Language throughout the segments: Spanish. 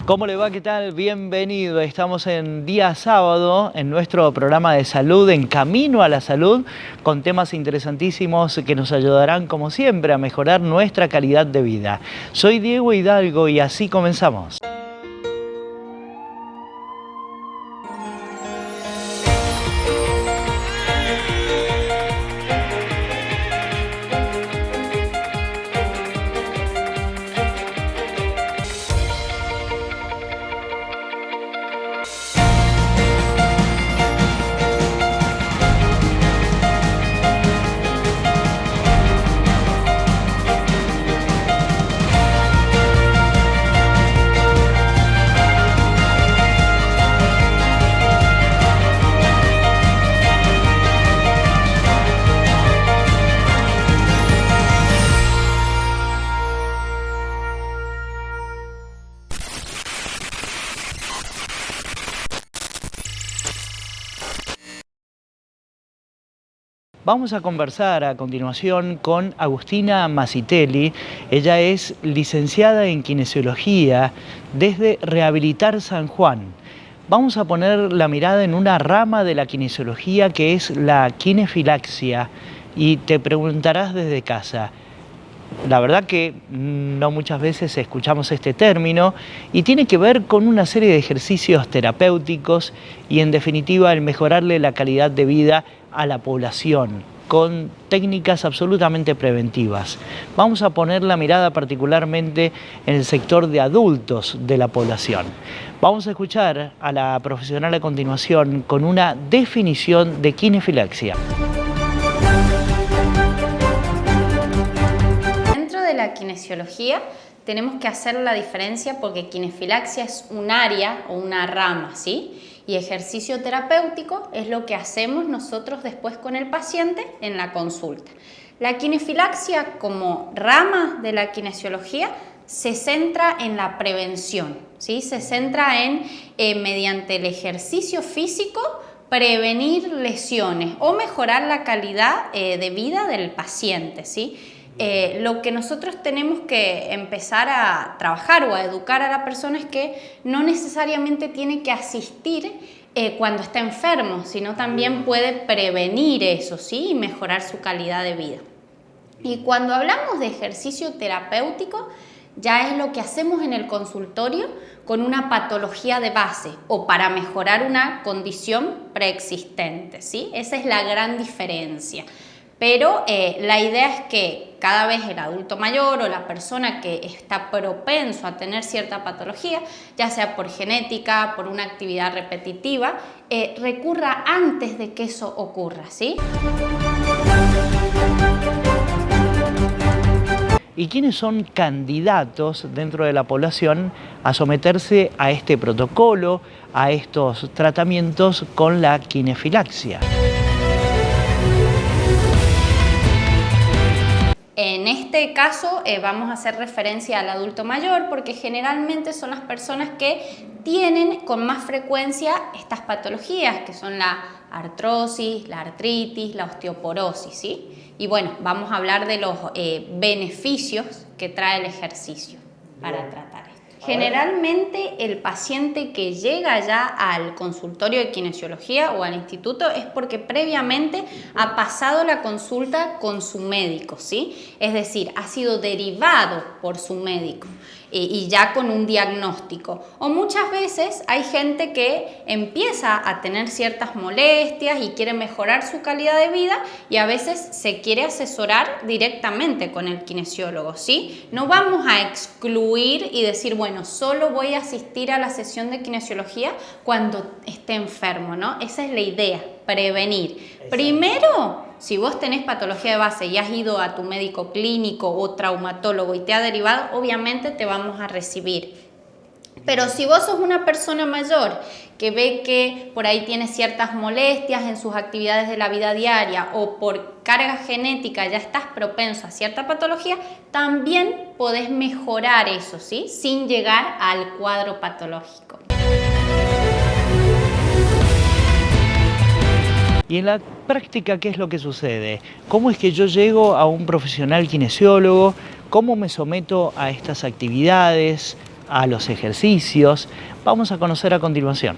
¿Cómo le va? ¿Qué tal? Bienvenido. Estamos en día sábado en nuestro programa de salud, En Camino a la Salud, con temas interesantísimos que nos ayudarán, como siempre, a mejorar nuestra calidad de vida. Soy Diego Hidalgo y así comenzamos. Vamos a conversar a continuación con Agustina Masitelli. Ella es licenciada en Kinesiología desde Rehabilitar San Juan. Vamos a poner la mirada en una rama de la kinesiología que es la kinefilaxia y te preguntarás desde casa. La verdad que no muchas veces escuchamos este término y tiene que ver con una serie de ejercicios terapéuticos y en definitiva el mejorarle la calidad de vida a la población con técnicas absolutamente preventivas. Vamos a poner la mirada particularmente en el sector de adultos de la población. Vamos a escuchar a la profesional a continuación con una definición de kinefilaxia. De la kinesiología tenemos que hacer la diferencia porque kinefilaxia es un área o una rama, ¿sí? Y ejercicio terapéutico es lo que hacemos nosotros después con el paciente en la consulta. La kinefilaxia como rama de la kinesiología se centra en la prevención, ¿sí? Se centra en, mediante el ejercicio físico, prevenir lesiones o mejorar la calidad de vida del paciente, ¿sí? Lo que nosotros tenemos que empezar a trabajar o a educar a la persona es que no necesariamente tiene que asistir cuando está enfermo, sino también puede prevenir eso, ¿sí? Y mejorar su calidad de vida. Y cuando hablamos de ejercicio terapéutico, ya es lo que hacemos en el consultorio con una patología de base o para mejorar una condición preexistente, ¿sí? Esa es la gran diferencia. Pero la idea es que cada vez el adulto mayor o la persona que está propenso a tener cierta patología, ya sea por genética, por una actividad repetitiva, recurra antes de que eso ocurra, ¿sí? ¿Y quiénes son candidatos dentro de la población a someterse a este protocolo, a estos tratamientos con la kinefilaxia? En este caso vamos a hacer referencia al adulto mayor porque generalmente son las personas que tienen con más frecuencia estas patologías que son la artrosis, la artritis, la osteoporosis, ¿sí? Y bueno, vamos a hablar de los beneficios que trae el ejercicio para tratar esto. Generalmente el paciente que llega ya al consultorio de kinesiología o al instituto es porque previamente ha pasado la consulta con su médico, ¿sí? Es decir, ha sido derivado por su médico y ya con un diagnóstico. O muchas veces hay gente que empieza a tener ciertas molestias y quiere mejorar su calidad de vida y a veces se quiere asesorar directamente con el kinesiólogo, ¿sí? No vamos a excluir y decir, bueno, solo voy a asistir a la sesión de kinesiología cuando esté enfermo, ¿no? Esa es la idea, prevenir. Primero, si vos tenés patología de base y has ido a tu médico clínico o traumatólogo y te ha derivado, obviamente te vamos a recibir. Pero si vos sos una persona mayor que ve que por ahí tiene ciertas molestias en sus actividades de la vida diaria o por carga genética ya estás propenso a cierta patología, también podés mejorar eso, ¿sí? Sin llegar al cuadro patológico. Y en la práctica, ¿qué es lo que sucede? ¿Cómo es que yo llego a un profesional kinesiólogo? ¿Cómo me someto a estas actividades? a los ejercicios. Vamos a conocer a continuación.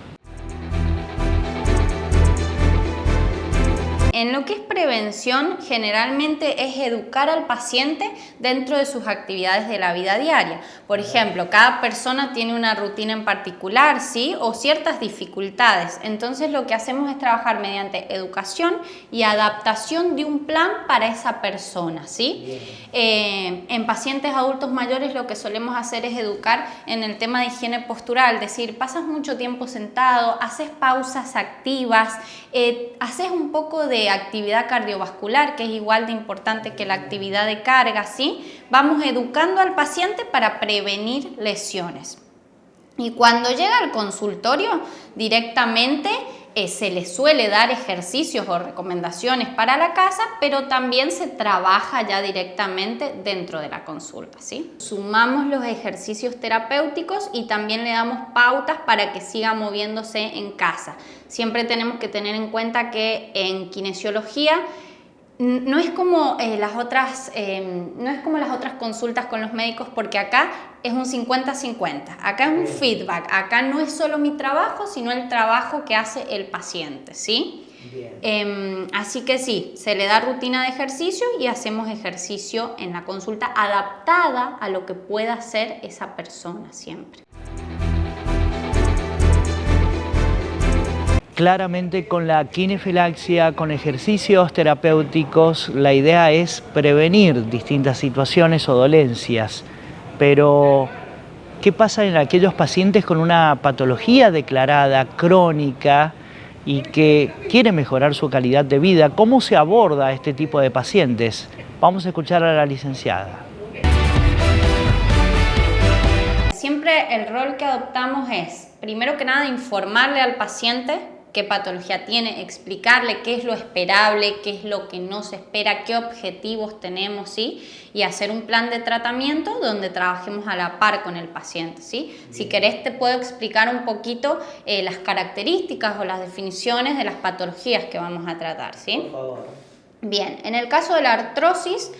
En lo que es prevención, generalmente es educar al paciente dentro de sus actividades de la vida diaria. Por ejemplo, cada persona tiene una rutina en particular, ¿sí? O ciertas dificultades. Entonces, lo que hacemos es trabajar mediante educación y adaptación de un plan para esa persona, ¿sí? En pacientes adultos mayores lo que solemos hacer es educar en el tema de higiene postural, es decir, pasas mucho tiempo sentado, haces pausas activas, haces un poco de actividad cardiovascular, que es igual de importante que la actividad de carga, ¿sí? Vamos educando al paciente para prevenir lesiones. Y cuando llega al consultorio, directamente se le suele dar ejercicios o recomendaciones para la casa, pero también se trabaja ya directamente dentro de la consulta, ¿sí? Sumamos los ejercicios terapéuticos y también le damos pautas para que siga moviéndose en casa. Siempre tenemos que tener en cuenta que en kinesiología no es como las otras consultas con los médicos, porque acá es un 50-50, acá es un feedback, acá no es solo mi trabajo, sino el trabajo que hace el paciente, ¿sí? Así que sí, se le da rutina de ejercicio y hacemos ejercicio en la consulta adaptada a lo que pueda hacer esa persona siempre. Claramente con la kinefilaxia, con ejercicios terapéuticos, la idea es prevenir distintas situaciones o dolencias. Pero, ¿qué pasa en aquellos pacientes con una patología declarada crónica y que quieren mejorar su calidad de vida? ¿Cómo se aborda este tipo de pacientes? Vamos a escuchar a la licenciada. Siempre el rol que adoptamos es, primero que nada, informarle al paciente qué patología tiene, explicarle qué es lo esperable, qué es lo que no se espera, qué objetivos tenemos, ¿sí? Y hacer un plan de tratamiento donde trabajemos a la par con el paciente, ¿sí? Si querés te puedo explicar un poquito las características o las definiciones de las patologías que vamos a tratar, ¿sí? Por favor. Bien, en el caso de la artrosis,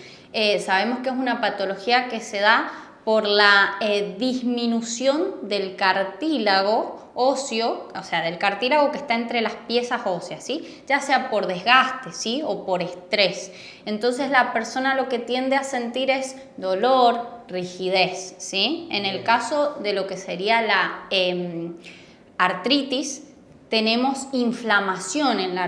sabemos que es una patología que se da por la disminución del cartílago óseo, o sea, del cartílago que está entre las piezas óseas, ¿sí? Ya sea por desgaste, ¿sí? O por estrés. Entonces la persona lo que tiende a sentir es dolor, rigidez, ¿sí? En el caso de lo que sería la artritis, tenemos inflamación en la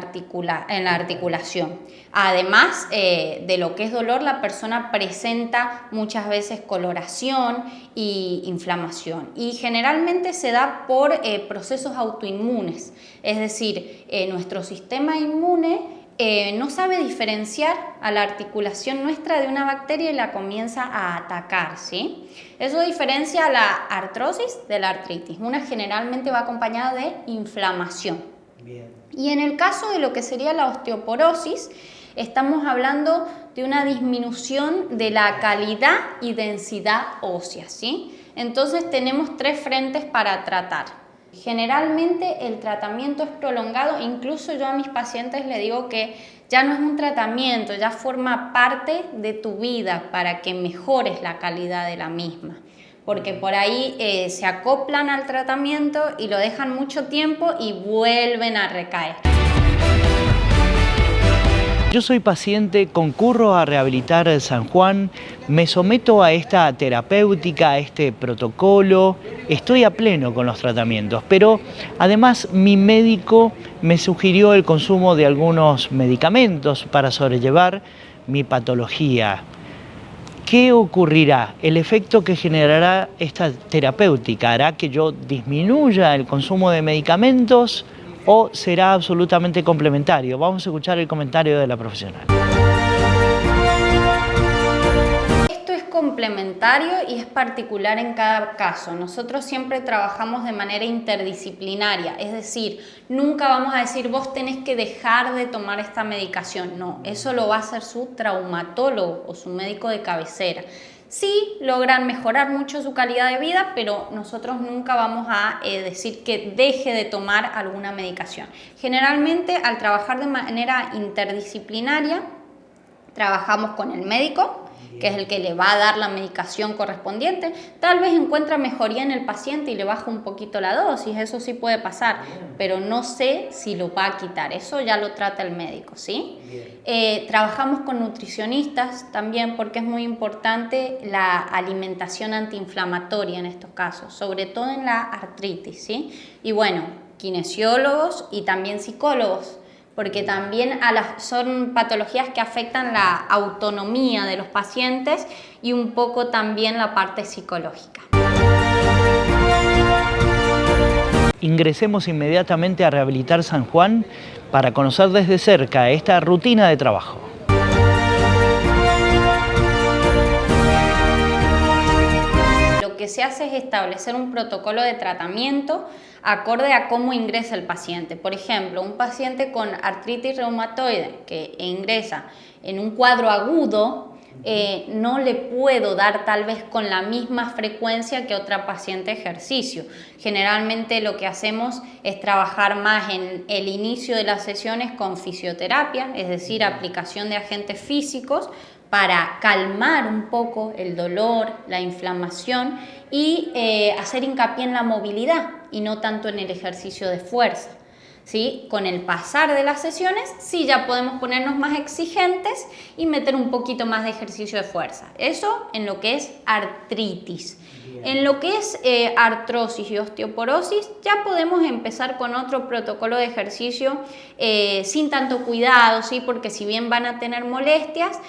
articulación. Además de lo que es dolor, la persona presenta muchas veces coloración y inflamación. Y generalmente se da por procesos autoinmunes. Es decir, nuestro sistema inmune no sabe diferenciar a la articulación nuestra de una bacteria y la comienza a atacar, ¿sí? Eso diferencia la artrosis de la artritis. Una generalmente va acompañada de inflamación. Bien. Y en el caso de lo que sería la osteoporosis, estamos hablando de una disminución de la calidad y densidad ósea, ¿sí? Entonces tenemos tres frentes para tratar. Generalmente el tratamiento es prolongado, incluso yo a mis pacientes les digo que ya no es un tratamiento, ya forma parte de tu vida para que mejores la calidad de la misma. Porque por ahí se acoplan al tratamiento y lo dejan mucho tiempo y vuelven a recaer. Yo soy paciente, concurro a Rehabilitar San Juan, me someto a esta terapéutica, a este protocolo, estoy a pleno con los tratamientos, pero además mi médico me sugirió el consumo de algunos medicamentos para sobrellevar mi patología. ¿Qué ocurrirá? El efecto que generará esta terapéutica hará que yo disminuya el consumo de medicamentos o será absolutamente complementario. Vamos a escuchar el comentario de la profesional. Esto es complementario y es particular en cada caso. Nosotros siempre trabajamos de manera interdisciplinaria, es decir, nunca vamos a decir vos tenés que dejar de tomar esta medicación. No, eso lo va a hacer su traumatólogo o su médico de cabecera. Sí logran mejorar mucho su calidad de vida, pero nosotros nunca vamos a decir que deje de tomar alguna medicación. Generalmente, al trabajar de manera interdisciplinaria, trabajamos con el médico, que es el que le va a dar la medicación correspondiente, tal vez encuentra mejoría en el paciente y le baja un poquito la dosis, eso sí puede pasar, pero no sé si lo va a quitar, eso ya lo trata el médico, ¿sí? Trabajamos con nutricionistas también porque es muy importante la alimentación antiinflamatoria en estos casos, sobre todo en la artritis, ¿sí? Y bueno, kinesiólogos y también psicólogos, porque también son patologías que afectan la autonomía de los pacientes y un poco también la parte psicológica. Ingresemos inmediatamente a Rehabilitar San Juan para conocer desde cerca esta rutina de trabajo. Lo que se hace es establecer un protocolo de tratamiento acorde a cómo ingresa el paciente. Por ejemplo, un paciente con artritis reumatoide que ingresa en un cuadro agudo, no le puedo dar tal vez con la misma frecuencia que otra paciente ejercicio. Generalmente lo que hacemos es trabajar más en el inicio de las sesiones con fisioterapia, es decir, aplicación de agentes físicos para calmar un poco el dolor, la inflamación y hacer hincapié en la movilidad y no tanto en el ejercicio de fuerza. ¿Sí? Con el pasar de las sesiones, sí ya podemos ponernos más exigentes y meter un poquito más de ejercicio de fuerza. Eso en lo que es artritis. En lo que es artrosis y osteoporosis, ya podemos empezar con otro protocolo de ejercicio sin tanto cuidado, ¿sí? Porque si bien van a tener molestias,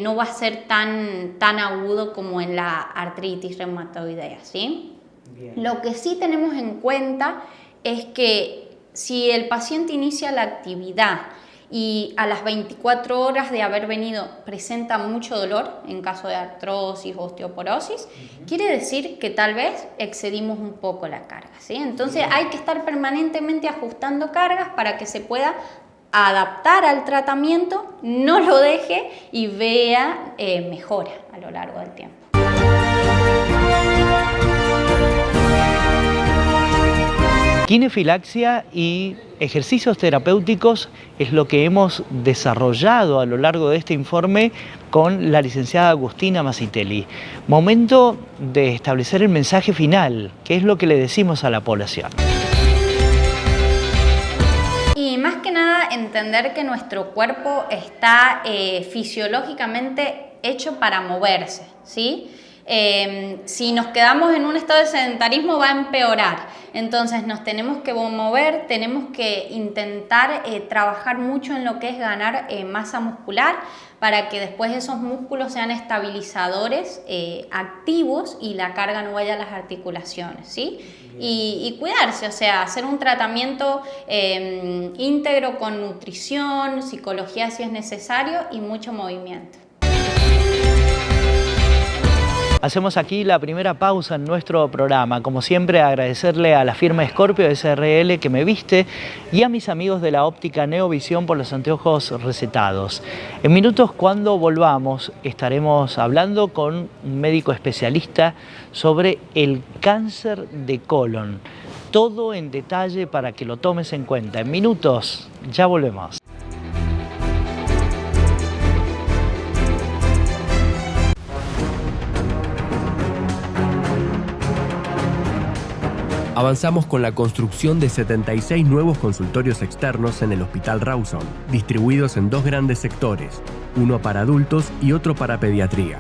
no va a ser tan agudo como en la artritis reumatoidea, ¿sí? Lo que sí tenemos en cuenta es que si el paciente inicia la actividad y a las 24 horas de haber venido presenta mucho dolor, en caso de artrosis o osteoporosis, quiere decir que tal vez excedimos un poco la carga, ¿sí? Entonces hay que estar permanentemente ajustando cargas para que se pueda adaptar al tratamiento, no lo deje y vea mejora a lo largo del tiempo. Kinefilaxia y ejercicios terapéuticos es lo que hemos desarrollado a lo largo de este informe con la licenciada Agustina Masitelli. Momento de establecer el mensaje final, que es lo que le decimos a la población. Y más que nada entender que nuestro cuerpo está fisiológicamente hecho para moverse, ¿sí? Si nos quedamos en un estado de sedentarismo va a empeorar, entonces nos tenemos que mover, tenemos que intentar trabajar mucho en lo que es ganar masa muscular para que después esos músculos sean estabilizadores activos y la carga no vaya a las articulaciones, ¿sí? Y cuidarse, o sea, hacer un tratamiento íntegro con nutrición, psicología si es necesario y mucho movimiento. Hacemos aquí la primera pausa en nuestro programa. Como siempre, agradecerle a la firma Scorpio SRL que me viste y a mis amigos de la óptica Neovisión por los anteojos recetados. En minutos, cuando volvamos, estaremos hablando con un médico especialista sobre el cáncer de colon. Todo en detalle para que lo tomes en cuenta. En minutos, ya volvemos. Avanzamos con la construcción de 76 nuevos consultorios externos en el Hospital Rawson, distribuidos en 2 grandes sectores, uno para adultos y otro para pediatría.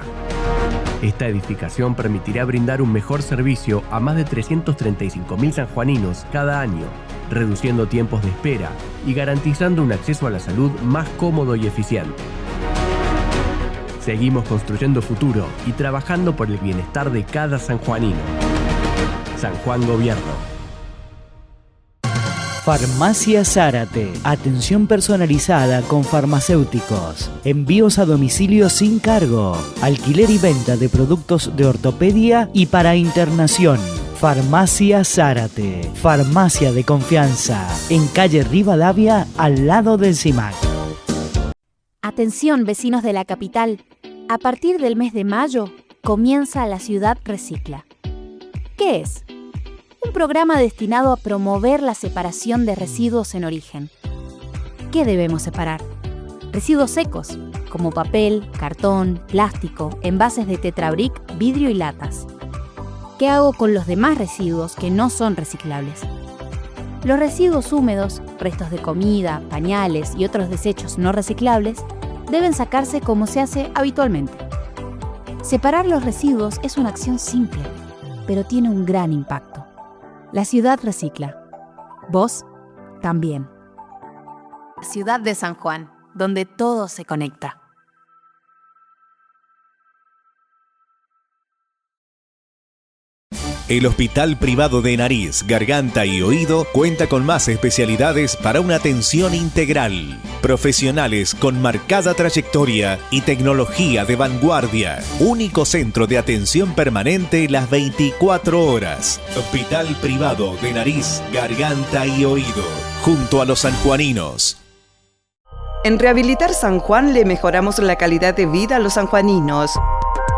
Esta edificación permitirá brindar un mejor servicio a más de 335.000 sanjuaninos cada año, reduciendo tiempos de espera y garantizando un acceso a la salud más cómodo y eficiente. Seguimos construyendo futuro y trabajando por el bienestar de cada sanjuanino. San Juan Gobierno. Farmacia Zárate. Atención personalizada con farmacéuticos. Envíos a domicilio sin cargo. Alquiler y venta de productos de ortopedia y para internación. Farmacia Zárate. Farmacia de confianza. En calle Rivadavia, al lado del CIMAC. Atención, vecinos de la capital. A partir del mes de mayo, comienza La Ciudad Recicla. ¿Qué es? Un programa destinado a promover la separación de residuos en origen. ¿Qué debemos separar? Residuos secos, como papel, cartón, plástico, envases de Tetrabric, vidrio y latas. ¿Qué hago con los demás residuos que no son reciclables? Los residuos húmedos, restos de comida, pañales y otros desechos no reciclables deben sacarse como se hace habitualmente. Separar los residuos es una acción simple, pero tiene un gran impacto. La ciudad recicla. Vos también. Ciudad de San Juan, donde todo se conecta. El Hospital Privado de Nariz, Garganta y Oído cuenta con más especialidades para una atención integral. Profesionales con marcada trayectoria y tecnología de vanguardia. Único centro de atención permanente las 24 horas. Hospital Privado de Nariz, Garganta y Oído. Junto a los sanjuaninos. En Rehabilitar San Juan le mejoramos la calidad de vida a los sanjuaninos.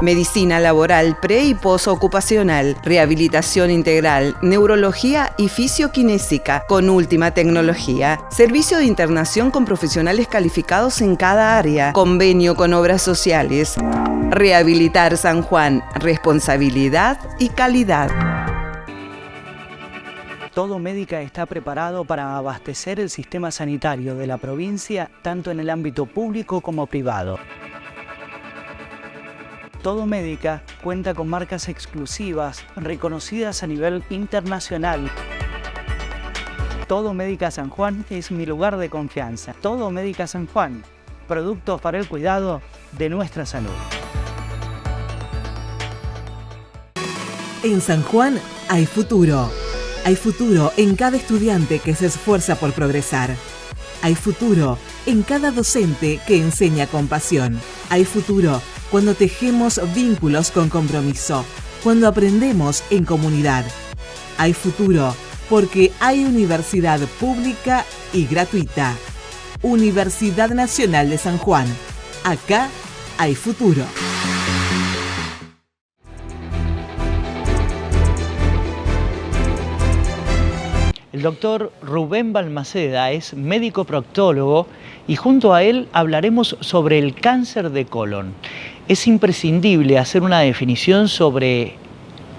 Medicina laboral pre- y posocupacional, rehabilitación integral, neurología y fisioquinésica con última tecnología, servicio de internación con profesionales calificados en cada área, convenio con obras sociales. Rehabilitar San Juan, responsabilidad y calidad. Todo Médica está preparado para abastecer el sistema sanitario de la provincia tanto en el ámbito público como privado. Todo Médica cuenta con marcas exclusivas reconocidas a nivel internacional. Todo Médica San Juan es mi lugar de confianza. Todo Médica San Juan, productos para el cuidado de nuestra salud. En San Juan hay futuro. Hay futuro en cada estudiante que se esfuerza por progresar. Hay futuro en cada docente que enseña con pasión. Hay futuro cuando tejemos vínculos con compromiso, cuando aprendemos en comunidad. Hay futuro porque hay universidad pública y gratuita. Universidad Nacional de San Juan. Acá hay futuro. El doctor Rubén Balmaceda es médico proctólogo y junto a él hablaremos sobre el cáncer de colon. Es imprescindible hacer una definición sobre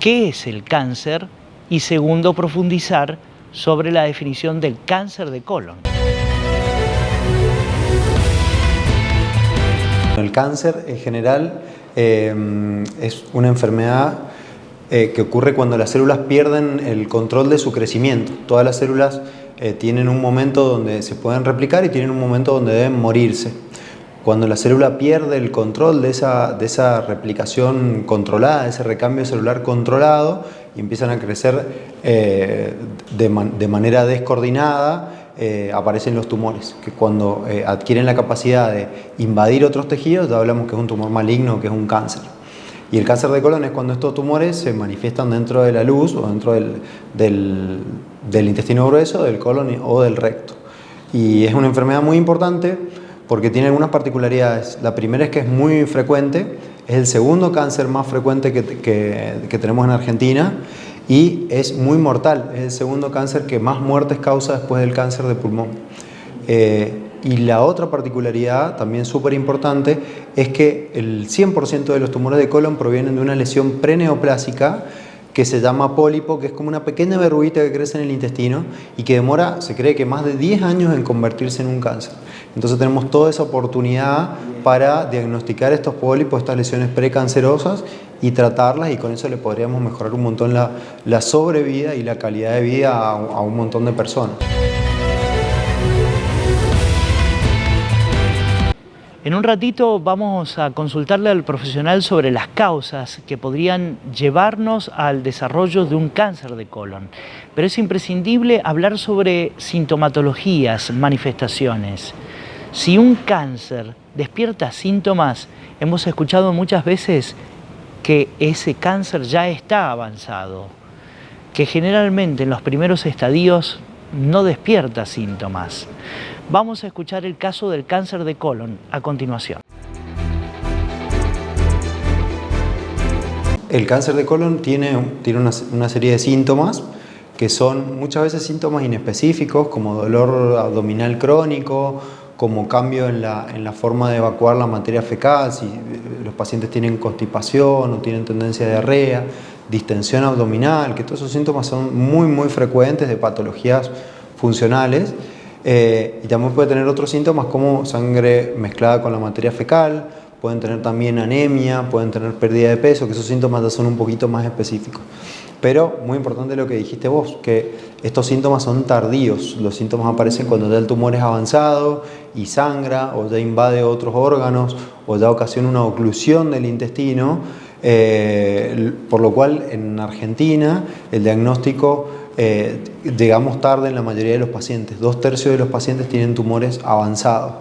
qué es el cáncer y segundo, profundizar sobre la definición del cáncer de colon. El cáncer en general es una enfermedad que ocurre cuando las células pierden el control de su crecimiento. Todas las células tienen un momento donde se pueden replicar y tienen un momento donde deben morirse. Cuando la célula pierde el control de esa replicación controlada, ese recambio celular controlado, y empiezan a crecer de manera descoordinada, aparecen los tumores, que cuando adquieren la capacidad de invadir otros tejidos, ya hablamos que es un tumor maligno, que es un cáncer. Y el cáncer de colon es cuando estos tumores se manifiestan dentro de la luz o dentro del intestino grueso, del colon o del recto. Y es una enfermedad muy importante porque tiene algunas particularidades. La primera es que es muy frecuente, es el segundo cáncer más frecuente que tenemos en Argentina y es muy mortal, es el segundo cáncer que más muertes causa después del cáncer de pulmón. Y la otra particularidad, también súper importante, es que el 100% de los tumores de colon provienen de una lesión preneoplásica que se llama pólipo, que es como una pequeña verruguita que crece en el intestino y que demora, se cree que más de 10 años en convertirse en un cáncer. Entonces tenemos toda esa oportunidad para diagnosticar estos pólipos, estas lesiones precancerosas y tratarlas, y con eso le podríamos mejorar un montón la sobrevida y la calidad de vida a un montón de personas. En un ratito vamos a consultarle al profesional sobre las causas que podrían llevarnos al desarrollo de un cáncer de colon. Pero es imprescindible hablar sobre sintomatologías, manifestaciones. Si un cáncer despierta síntomas, hemos escuchado muchas veces que ese cáncer ya está avanzado, que generalmente en los primeros estadios no despierta síntomas. Vamos a escuchar el caso del cáncer de colon a continuación. El cáncer de colon tiene una serie de síntomas que son muchas veces síntomas inespecíficos, como dolor abdominal crónico, como cambio en la forma de evacuar la materia fecal, si los pacientes tienen constipación o tienen tendencia a diarrea, distensión abdominal, que todos esos síntomas son muy frecuentes de patologías funcionales. Y también puede tener otros síntomas como sangre mezclada con la materia fecal, pueden tener también anemia, pueden tener pérdida de peso, que esos síntomas ya son un poquito más específicos. Pero muy importante lo que dijiste vos, que estos síntomas son tardíos. Los síntomas aparecen cuando ya el tumor es avanzado y sangra, o ya invade otros órganos, o ya ocasiona una oclusión del intestino, por lo cual en Argentina el diagnóstico llegamos tarde en la mayoría de los pacientes. 2/3 de los pacientes tienen tumores avanzados.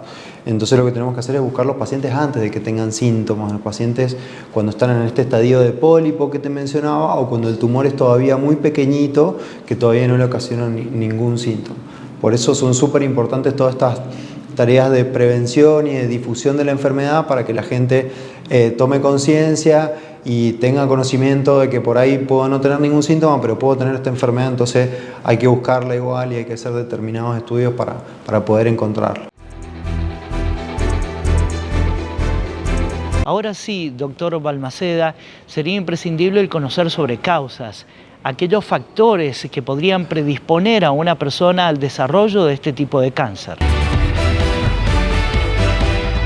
Entonces lo que tenemos que hacer es buscar los pacientes antes de que tengan síntomas, los pacientes cuando están en este estadio de pólipo que te mencionaba, o cuando el tumor es todavía muy pequeñito, que todavía no le ocasiona ningún síntoma. Por eso son súper importantes todas estas tareas de prevención y de difusión de la enfermedad, para que la gente tome conciencia y tenga conocimiento de que por ahí puedo no tener ningún síntoma, pero puedo tener esta enfermedad, entonces hay que buscarla igual y hay que hacer determinados estudios para poder encontrarla. Ahora sí, doctor Balmaceda, sería imprescindible el conocer sobre causas, aquellos factores que podrían predisponer a una persona al desarrollo de este tipo de cáncer.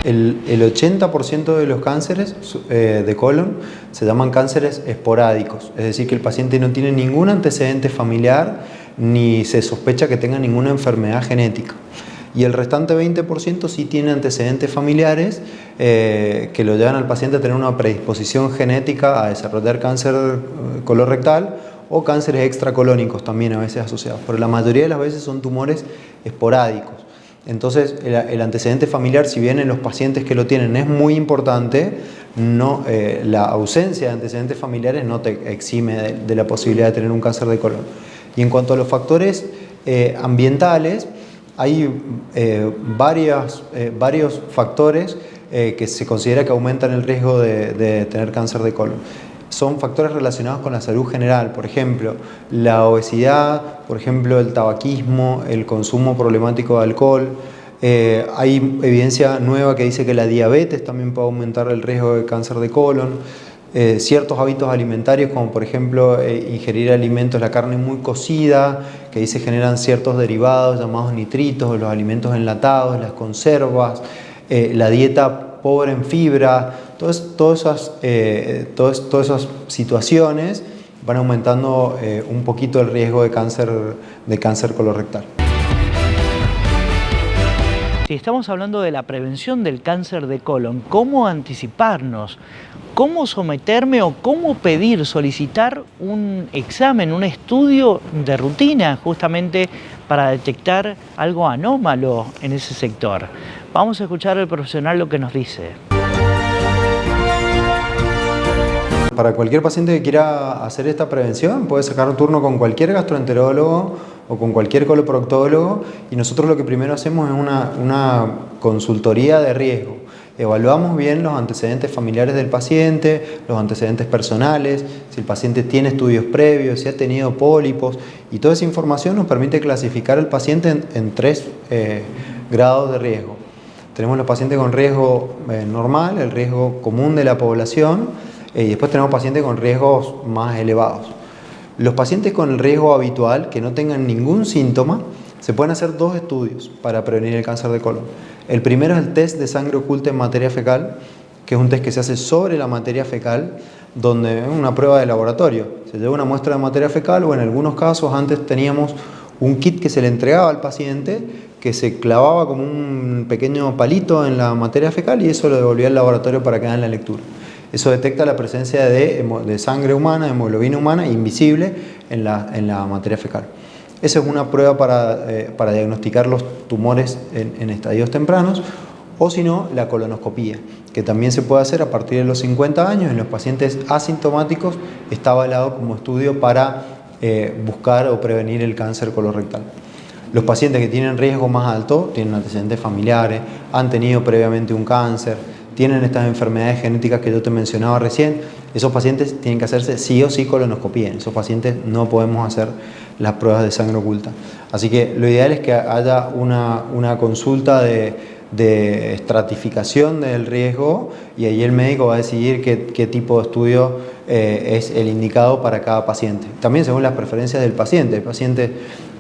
El 80% de los cánceres de colon se llaman cánceres esporádicos, es decir, que el paciente no tiene ningún antecedente familiar ni se sospecha que tenga ninguna enfermedad genética. Y el restante 20% sí tiene antecedentes familiares que lo llevan al paciente a tener una predisposición genética a desarrollar cáncer colorectal o cánceres extracolónicos también a veces asociados, pero la mayoría de las veces son tumores esporádicos. Entonces el antecedente familiar, si bien en los pacientes que lo tienen es muy importante, la ausencia de antecedentes familiares no te exime de la posibilidad de tener un cáncer de colon. Y en cuanto a los factores ambientales, hay varios factores que se considera que aumentan el riesgo de tener cáncer de colon. Son factores relacionados con la salud general, por ejemplo, la obesidad, por ejemplo, el tabaquismo, el consumo problemático de alcohol. Hay evidencia nueva que dice que la diabetes también puede aumentar el riesgo de cáncer de colon. Ciertos hábitos alimentarios, como por ejemplo ingerir alimentos, la carne muy cocida, que ahí se generan ciertos derivados llamados nitritos, los alimentos enlatados, las conservas, la dieta pobre en fibra, todas esas situaciones van aumentando un poquito el riesgo de cáncer colorectal. Si estamos hablando de la prevención del cáncer de colon, ¿cómo anticiparnos? ¿Cómo someterme o cómo solicitar un examen, un estudio de rutina justamente para detectar algo anómalo en ese sector? Vamos a escuchar al profesional lo que nos dice. Para cualquier paciente que quiera hacer esta prevención, puede sacar un turno con cualquier gastroenterólogo o con cualquier coloproctólogo, y nosotros lo que primero hacemos es una consultoría de riesgo. Evaluamos bien los antecedentes familiares del paciente, los antecedentes personales, si el paciente tiene estudios previos, si ha tenido pólipos, y toda esa información nos permite clasificar al paciente en 3 grados de riesgo. Tenemos los pacientes con riesgo normal, el riesgo común de la población, y después tenemos pacientes con riesgos más elevados. Los pacientes con el riesgo habitual, que no tengan ningún síntoma, se pueden hacer 2 estudios para prevenir el cáncer de colon. El primero es el test de sangre oculta en materia fecal, que es un test que se hace sobre la materia fecal, donde es una prueba de laboratorio. Se lleva una muestra de materia fecal, o en algunos casos antes teníamos un kit que se le entregaba al paciente, que se clavaba como un pequeño palito en la materia fecal y eso lo devolvía al laboratorio para que hagan la lectura. Eso detecta la presencia de sangre humana, de hemoglobina humana invisible en la materia fecal. Esa es una prueba para diagnosticar los tumores en estadios tempranos, o si no, la colonoscopía, que también se puede hacer a partir de los 50 años en los pacientes asintomáticos. Está avalado como estudio para buscar o prevenir el cáncer colorectal. Los pacientes que tienen riesgo más alto, tienen antecedentes familiares, han tenido previamente un cáncer, tienen estas enfermedades genéticas que yo te mencionaba recién, esos pacientes tienen que hacerse sí o sí colonoscopía. En esos pacientes no podemos hacer las pruebas de sangre oculta. Así que lo ideal es que haya una consulta de de estratificación del riesgo, y ahí el médico va a decidir qué tipo de estudio es el indicado para cada paciente. También según las preferencias del paciente. Hay pacientes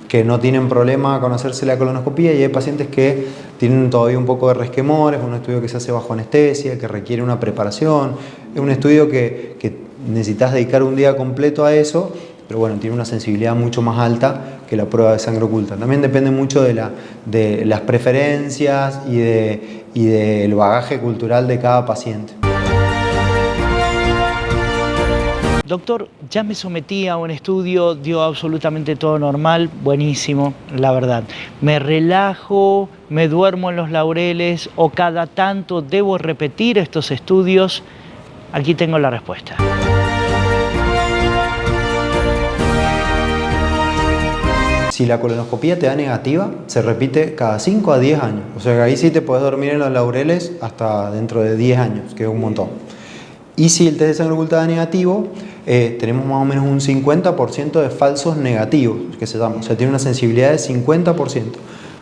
que no tienen problema con hacerse la colonoscopia y hay pacientes que tienen todavía un poco de resquemores, un estudio que se hace bajo anestesia, que requiere una preparación, es un estudio que necesitas dedicar un día completo a eso, pero bueno, tiene una sensibilidad mucho más alta que la prueba de sangre oculta. También depende mucho de las preferencias y del bagaje cultural de cada paciente. Doctor, ya me sometí a un estudio, dio absolutamente todo normal, buenísimo, la verdad. ¿Me relajo, me duermo en los laureles o cada tanto debo repetir estos estudios? Aquí tengo la respuesta. Si la colonoscopia te da negativa, se repite cada 5 a 10 años. O sea que ahí sí te puedes dormir en los laureles hasta dentro de 10 años, que es un montón. Y si el test de sangre oculta da negativo, tenemos más o menos un 50% de falsos negativos, que se llama. O sea, tiene una sensibilidad de 50%.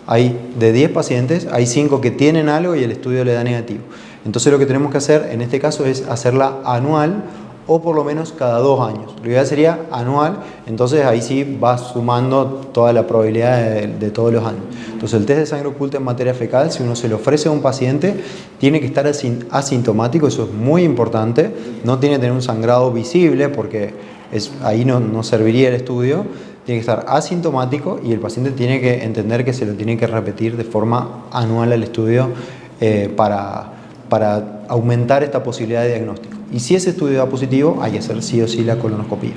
Hay de 10 pacientes, hay 5 que tienen algo y el estudio le da negativo. Entonces lo que tenemos que hacer en este caso es hacerla anual o por lo menos cada 2 años. Lo ideal sería anual, entonces ahí sí vas sumando toda la probabilidad de todos los años. Entonces el test de sangre oculta en materia fecal, si uno se lo ofrece a un paciente, tiene que estar asintomático, eso es muy importante, no tiene que tener un sangrado visible porque ahí no serviría el estudio, tiene que estar asintomático y el paciente tiene que entender que se lo tiene que repetir de forma anual al estudio para aumentar esta posibilidad de diagnóstico. Y si ese estudio da positivo, hay que hacer sí o sí la colonoscopia.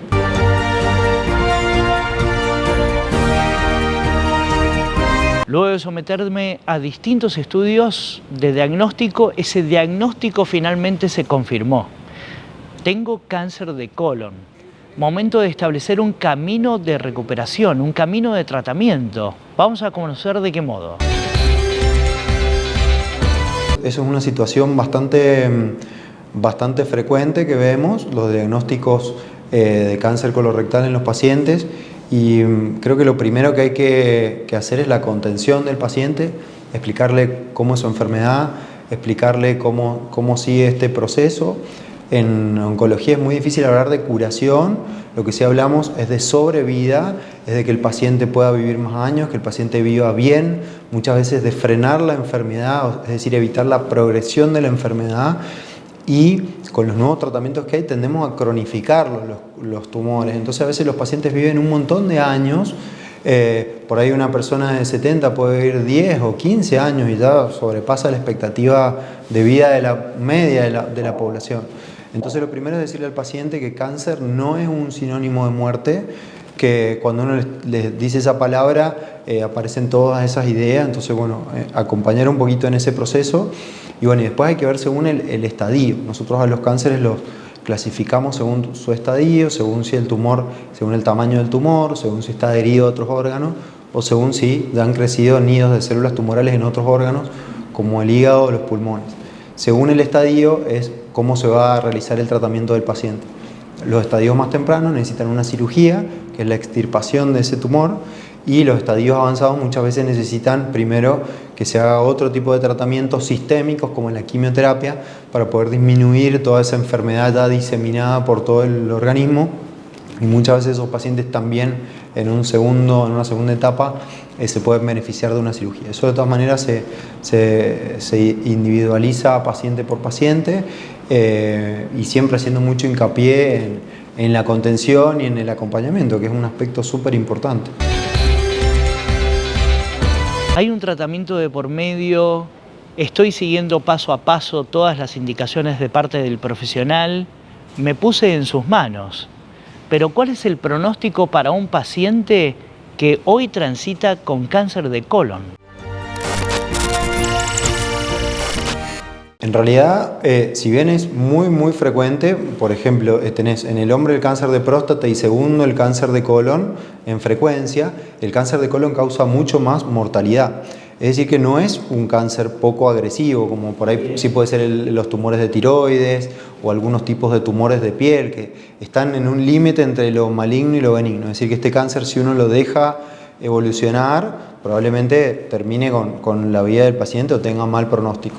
Luego de someterme a distintos estudios de diagnóstico, ese diagnóstico finalmente se confirmó. Tengo cáncer de colon. Momento de establecer un camino de recuperación, un camino de tratamiento. Vamos a conocer de qué modo. Eso es una situación bastante frecuente que vemos, los diagnósticos de cáncer colorectal en los pacientes, y creo que lo primero que hay que hacer es la contención del paciente, explicarle cómo es su enfermedad, explicarle cómo sigue este proceso. En oncología es muy difícil hablar de curación, lo que sí hablamos es de sobrevida, es de que el paciente pueda vivir más años, que el paciente viva bien, muchas veces de frenar la enfermedad, es decir, evitar la progresión de la enfermedad, y con los nuevos tratamientos que hay tendemos a cronificar los tumores, entonces a veces los pacientes viven un montón de años, por ahí una persona de 70 puede vivir 10 o 15 años y ya sobrepasa la expectativa de vida de la media de la población. Entonces lo primero es decirle al paciente que cáncer no es un sinónimo de muerte, que cuando uno les dice esa palabra aparecen todas esas ideas, entonces bueno, acompañar un poquito en ese proceso y bueno, y después hay que ver según el estadio. Nosotros a los cánceres los clasificamos según su estadio, según si el tumor, según el tamaño del tumor, según si está adherido a otros órganos o según si ya han crecido nidos de células tumorales en otros órganos como el hígado o los pulmones. Según el estadio es cómo se va a realizar el tratamiento del paciente. Los estadios más tempranos necesitan una cirugía, que es la extirpación de ese tumor, y los estadios avanzados muchas veces necesitan primero que se haga otro tipo de tratamientos sistémicos como la quimioterapia para poder disminuir toda esa enfermedad ya diseminada por todo el organismo, y muchas veces esos pacientes también en una segunda etapa se pueden beneficiar de una cirugía. Eso de todas maneras se individualiza paciente por paciente y siempre haciendo mucho hincapié en la contención y en el acompañamiento, que es un aspecto súper importante. ¿Hay un tratamiento de por medio? ¿Estoy siguiendo paso a paso todas las indicaciones de parte del profesional? Me puse en sus manos. Pero ¿cuál es el pronóstico para un paciente que hoy transita con cáncer de colon? En realidad, si bien es muy frecuente, por ejemplo, tenés en el hombre el cáncer de próstata y segundo el cáncer de colon en frecuencia, el cáncer de colon causa mucho más mortalidad. Es decir, que no es un cáncer poco agresivo, como por ahí sí puede ser los tumores de tiroides o algunos tipos de tumores de piel, que están en un límite entre lo maligno y lo benigno. Es decir, que este cáncer, si uno lo deja evolucionar, probablemente termine con la vida del paciente o tenga mal pronóstico.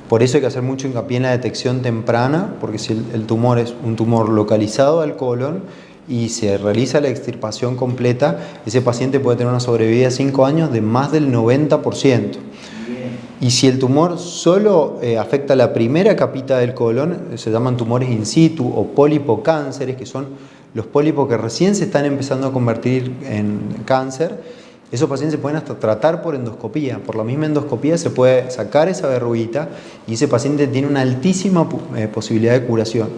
Por eso hay que hacer mucho hincapié en la detección temprana, porque si el tumor es un tumor localizado al colon y se realiza la extirpación completa, ese paciente puede tener una sobrevida a 5 años de más del 90%. Y si el tumor solo afecta la primera capita del colon, se llaman tumores in situ o polipocánceres, que son los pólipos que recién se están empezando a convertir en cáncer. Esos pacientes se pueden hasta tratar por endoscopía. Por la misma endoscopía se puede sacar esa verruguita y ese paciente tiene una altísima posibilidad de curación.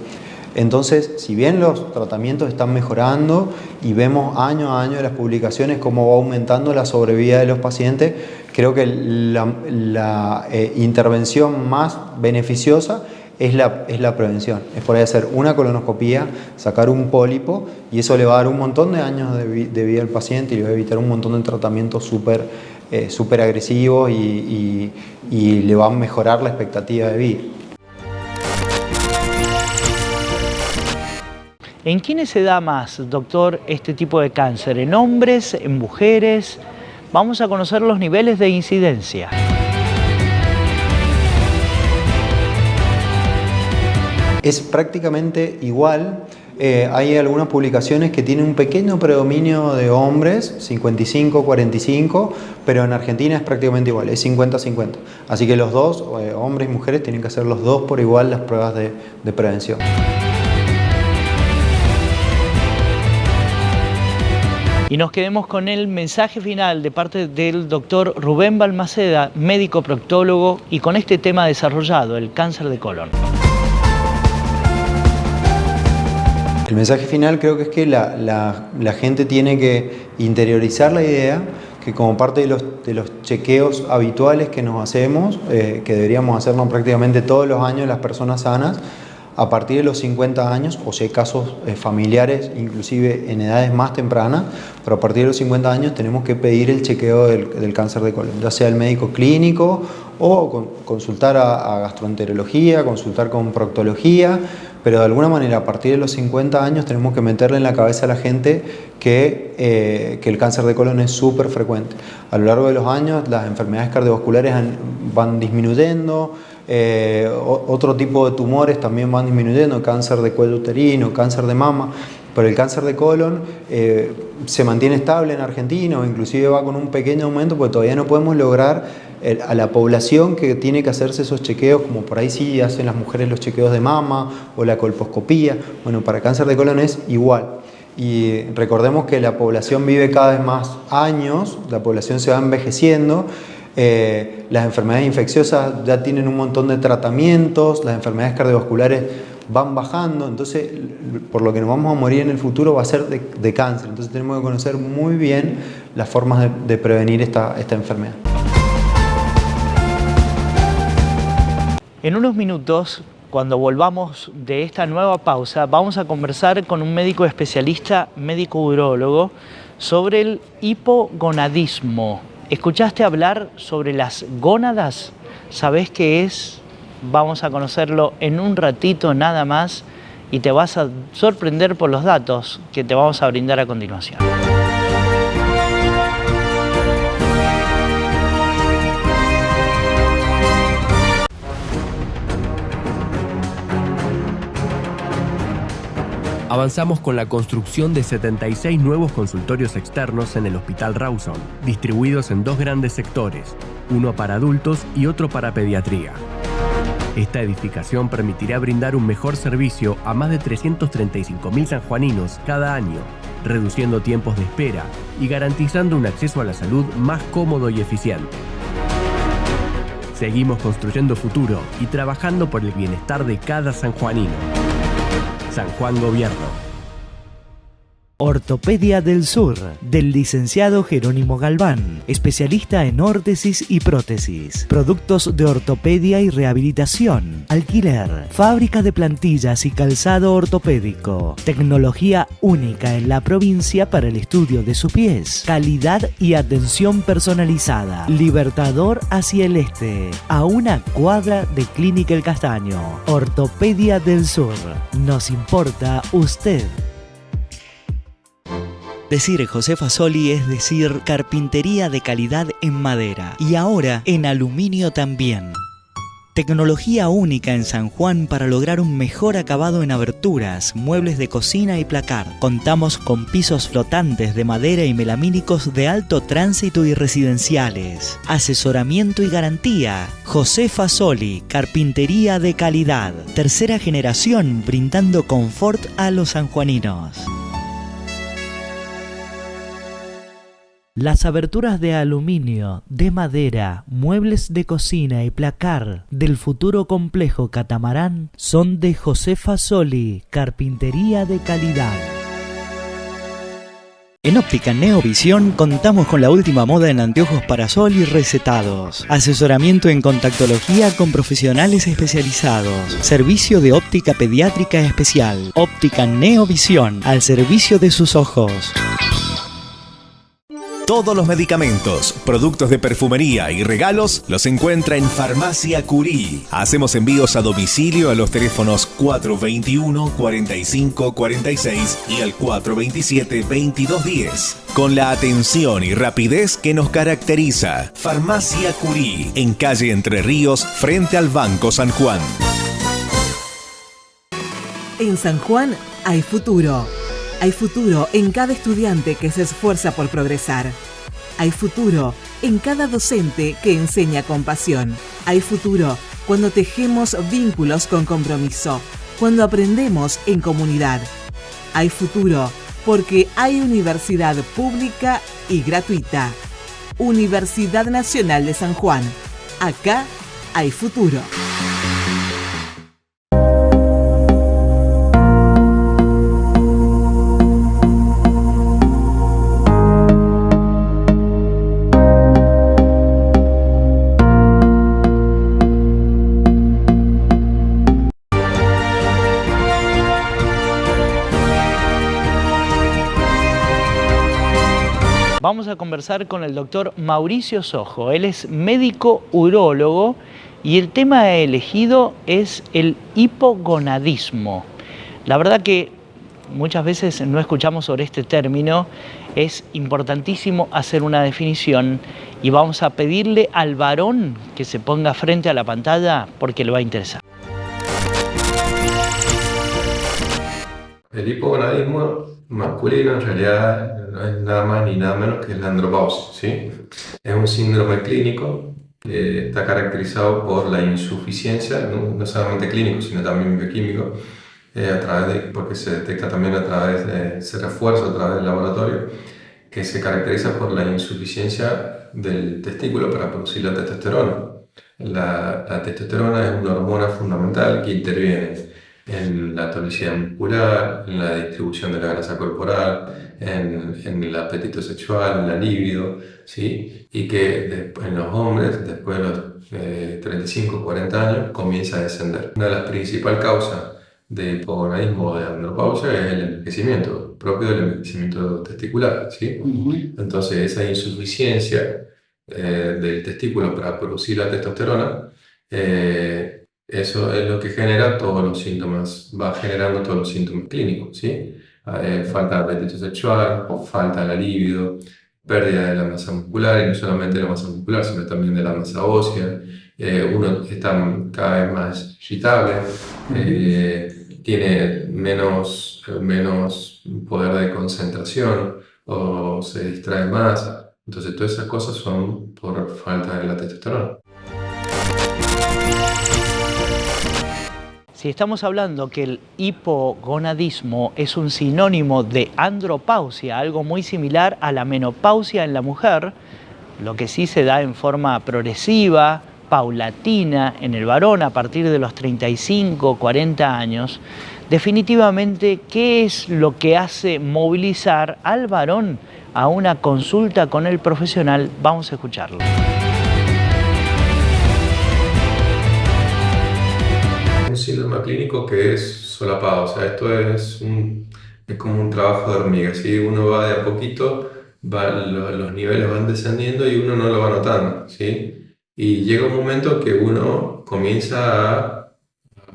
Entonces, si bien los tratamientos están mejorando y vemos año a año en las publicaciones cómo va aumentando la sobrevida de los pacientes, creo que la intervención más beneficiosa es la prevención. Es por ahí hacer una colonoscopía, sacar un pólipo, y eso le va a dar un montón de años de vida al paciente y le va a evitar un montón de tratamientos súper agresivos y le va a mejorar la expectativa de vida. ¿En quiénes se da más, doctor, este tipo de cáncer? ¿En hombres? ¿En mujeres? Vamos a conocer los niveles de incidencia. Es prácticamente igual. Hay algunas publicaciones que tienen un pequeño predominio de hombres, 55-45, pero en Argentina es prácticamente igual, es 50-50. Así que los dos, hombres y mujeres, tienen que hacer los dos por igual las pruebas de prevención. Y nos quedemos con el mensaje final de parte del doctor Rubén Balmaceda, médico proctólogo, y con este tema desarrollado, el cáncer de colon. El mensaje final creo que es que la gente tiene que interiorizar la idea que como parte de los chequeos habituales que nos hacemos, que deberíamos hacernos prácticamente todos los años las personas sanas, a partir de los 50 años, o si hay casos familiares, inclusive en edades más tempranas, pero a partir de los 50 años tenemos que pedir el chequeo del cáncer de colon, ya sea el médico clínico o consultar a gastroenterología, consultar con proctología, pero de alguna manera a partir de los 50 años tenemos que meterle en la cabeza a la gente que el cáncer de colon es súper frecuente. A lo largo de los años las enfermedades cardiovasculares van disminuyendo, otro tipo de tumores también van disminuyendo, cáncer de cuello uterino, cáncer de mama, pero el cáncer de colon se mantiene estable en Argentina o inclusive va con un pequeño aumento porque todavía no podemos lograr a la población que tiene que hacerse esos chequeos, como por ahí sí hacen las mujeres los chequeos de mama o la colposcopía. Bueno, para cáncer de colon es igual. Y recordemos que la población vive cada vez más años, la población se va envejeciendo, las enfermedades infecciosas ya tienen un montón de tratamientos, las enfermedades cardiovasculares van bajando, entonces por lo que nos vamos a morir en el futuro va a ser de cáncer. Entonces tenemos que conocer muy bien las formas de prevenir esta enfermedad. En unos minutos, cuando volvamos de esta nueva pausa, vamos a conversar con un médico especialista, médico urólogo, sobre el hipogonadismo. ¿Escuchaste hablar sobre las gónadas? ¿Sabés qué es? Vamos a conocerlo en un ratito nada más y te vas a sorprender por los datos que te vamos a brindar a continuación. Avanzamos con la construcción de 76 nuevos consultorios externos en el Hospital Rawson, distribuidos en 2 grandes sectores, uno para adultos y otro para pediatría. Esta edificación permitirá brindar un mejor servicio a más de 335.000 sanjuaninos cada año, reduciendo tiempos de espera y garantizando un acceso a la salud más cómodo y eficiente. Seguimos construyendo futuro y trabajando por el bienestar de cada sanjuanino. San Juan Gobierno. Ortopedia del Sur, del licenciado Jerónimo Galván, especialista en órtesis y prótesis, productos de ortopedia y rehabilitación, alquiler, fábrica de plantillas y calzado ortopédico, tecnología única en la provincia para el estudio de sus pies, calidad y atención personalizada, Libertador hacia el este, a una cuadra de Clínica El Castaño. Ortopedia del Sur, nos importa usted. Decir José Fasoli es decir carpintería de calidad en madera y ahora en aluminio también. Tecnología única en San Juan para lograr un mejor acabado en aberturas, muebles de cocina y placar. Contamos con pisos flotantes de madera y melamínicos de alto tránsito y residenciales. Asesoramiento y garantía. José Fasoli, carpintería de calidad. Tercera generación brindando confort a los sanjuaninos. Las aberturas de aluminio, de madera, muebles de cocina y placar del futuro complejo Catamarán son de José Fasoli, carpintería de calidad. En Óptica Neovisión contamos con la última moda en anteojos para sol y recetados. Asesoramiento en contactología con profesionales especializados. Servicio de óptica pediátrica especial. Óptica Neovisión, al servicio de sus ojos. Todos los medicamentos, productos de perfumería y regalos los encuentra en Farmacia Curí. Hacemos envíos a domicilio a los teléfonos 421-4546 y al 427-2210. Con la atención y rapidez que nos caracteriza. Farmacia Curí, en calle Entre Ríos, frente al Banco San Juan. En San Juan hay futuro. Hay futuro en cada estudiante que se esfuerza por progresar. Hay futuro en cada docente que enseña con pasión. Hay futuro cuando tejemos vínculos con compromiso, cuando aprendemos en comunidad. Hay futuro porque hay universidad pública y gratuita. Universidad Nacional de San Juan. Acá hay futuro. Vamos a conversar con el doctor Mauricio Sojo. Él es médico urólogo y el tema elegido es el hipogonadismo. La verdad que muchas veces no escuchamos sobre este término. Es importantísimo hacer una definición y vamos a pedirle al varón que se ponga frente a la pantalla porque le va a interesar. El hipogonadismo masculino en realidad no es nada más ni nada menos que la andropausia, ¿sí? Es un síndrome clínico que está caracterizado por la insuficiencia, no solamente clínico, sino también bioquímico, porque se detecta también se refuerza a través del laboratorio, que se caracteriza por la insuficiencia del testículo para producir la testosterona. La testosterona es una hormona fundamental que interviene en la tonicidad muscular, en la distribución de la grasa corporal, en el apetito sexual, en la libido, ¿sí? Y que en los hombres, después de los 35 40 años, comienza a descender. Una de las principales causas de hipogonadismo o de andropausia es el envejecimiento, propio del envejecimiento testicular, ¿sí? Entonces, esa insuficiencia del testículo para producir la testosterona, eso es lo que genera todos los síntomas, va generando todos los síntomas clínicos, ¿sí? Falta de apetito sexual, falta de libido, pérdida de la masa muscular, y no solamente de la masa muscular, sino también de la masa ósea. Uno está cada vez más irritable, tiene menos poder de concentración o se distrae más. Entonces, todas esas cosas son por falta de la testosterona. Si estamos hablando que el hipogonadismo es un sinónimo de andropausia, algo muy similar a la menopausia en la mujer, lo que sí se da en forma progresiva, paulatina en el varón a partir de los 35, 40 años, definitivamente, ¿qué es lo que hace movilizar al varón a una consulta con el profesional? Vamos a escucharlo. Un síndrome clínico que es solapado, o sea, esto es como un trabajo de hormiga, ¿sí? Uno va de a poquito, los niveles van descendiendo y uno no lo va notando, ¿sí? Y llega un momento que uno comienza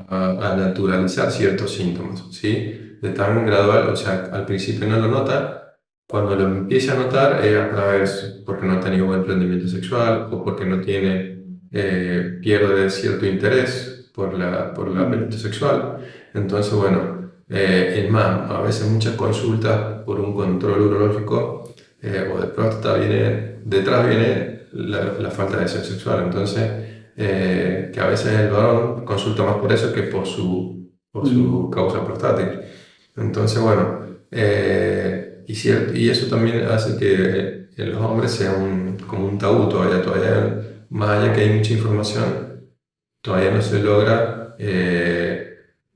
a naturalizar ciertos síntomas, ¿sí? De tan gradual, o sea, al principio no lo nota, Cuando lo empiece a notar es a través porque no ha tenido buen rendimiento sexual o porque no tiene, pierde cierto interés por el apetito sexual. Entonces, bueno, es más, a veces muchas consultas por un control urológico o de próstata detrás viene la falta de deseo sexual. Entonces, que a veces el varón consulta más por eso que por su causa prostática. Entonces, bueno, y eso también hace que en los hombres sea como un tabú todavía, más allá que hay mucha información, todavía no se logra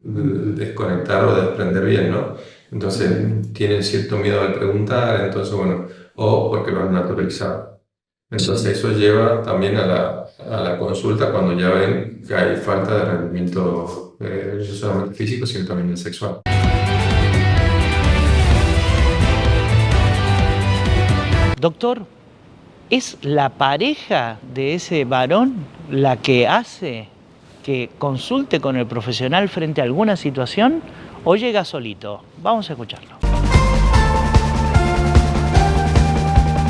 desconectar o desprender bien, ¿no? Entonces tienen cierto miedo al preguntar, entonces bueno, o porque lo han naturalizado. Entonces eso lleva también a la consulta cuando ya ven que hay falta de rendimiento no solamente físico, sino también sexual. Doctor, ¿es la pareja de ese varón la que hace que consulte con el profesional frente a alguna situación o llega solito? Vamos a escucharlo.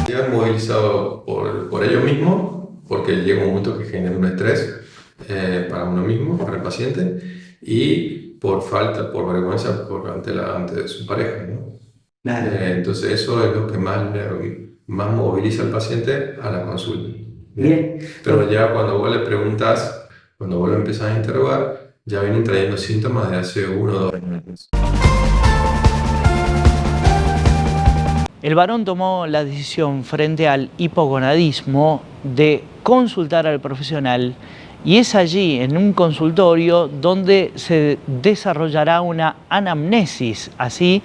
Llegan movilizados por ellos mismos, porque llega un momento que genera un estrés para uno mismo, para el paciente, y por falta, por vergüenza ante su pareja, ¿no? Entonces eso es lo que más moviliza al paciente a la consulta. Bien. Pero ya cuando vos le preguntas, cuando vos lo empezás a interrogar, ya vienen trayendo síntomas de hace 1 o 2 años. El varón tomó la decisión frente al hipogonadismo de consultar al profesional y es allí, en un consultorio, donde se desarrollará una anamnesis. Así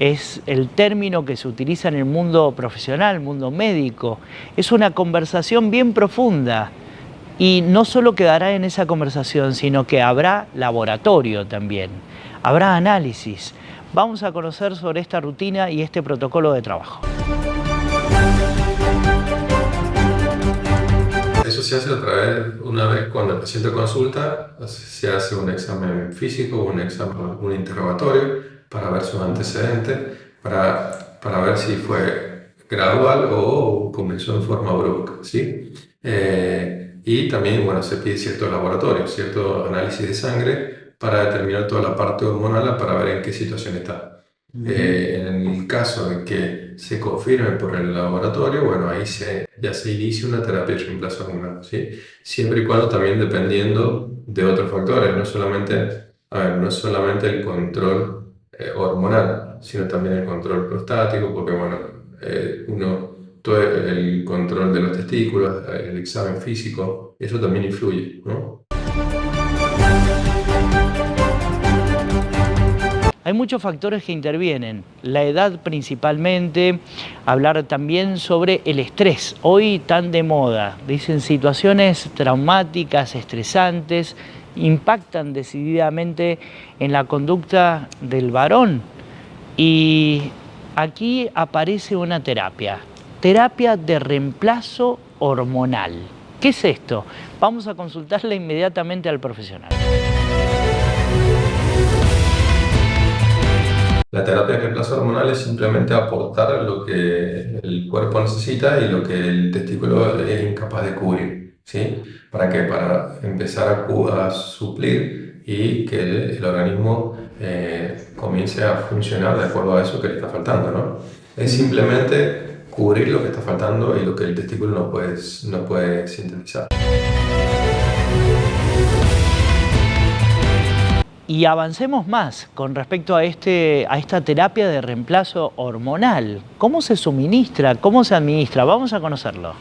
es el término que se utiliza en el mundo profesional, mundo médico. Es una conversación bien profunda y no solo quedará en esa conversación, sino que habrá laboratorio también, habrá análisis. Vamos a conocer sobre esta rutina y este protocolo de trabajo. Eso se hace a través, una vez cuando el paciente consulta, se hace un examen físico, un interrogatorio para ver sus antecedentes, para ver si fue gradual o comenzó en forma brusca, ¿sí? Y también, bueno, se pide cierto laboratorio, cierto análisis de sangre para determinar toda la parte hormonal para ver en qué situación está. En el caso de que se confirme por el laboratorio, bueno, ahí ya se inicia una terapia de reemplazo hormonal, ¿sí? Siempre y cuando también dependiendo de otros factores, no solamente el control hormonal, sino también el control prostático, porque bueno, todo el control de los testículos, el examen físico, eso también influye, ¿no? Hay muchos factores que intervienen, la edad principalmente, hablar también sobre el estrés, hoy tan de moda, dicen situaciones traumáticas, estresantes, impactan decididamente en la conducta del varón y aquí aparece una terapia de reemplazo hormonal. ¿Qué es esto? Vamos a consultarle inmediatamente al profesional. La terapia de reemplazo hormonal es simplemente aportar lo que el cuerpo necesita y lo que el testículo es incapaz de cubrir, ¿sí? ¿Para qué? Para empezar a suplir y que el organismo comience a funcionar de acuerdo a eso que le está faltando, ¿no? Es simplemente cubrir lo que está faltando y lo que el testículo no puede sintetizar. Y avancemos más con respecto a esta terapia de reemplazo hormonal. ¿Cómo se suministra? ¿Cómo se administra? Vamos a conocerlo.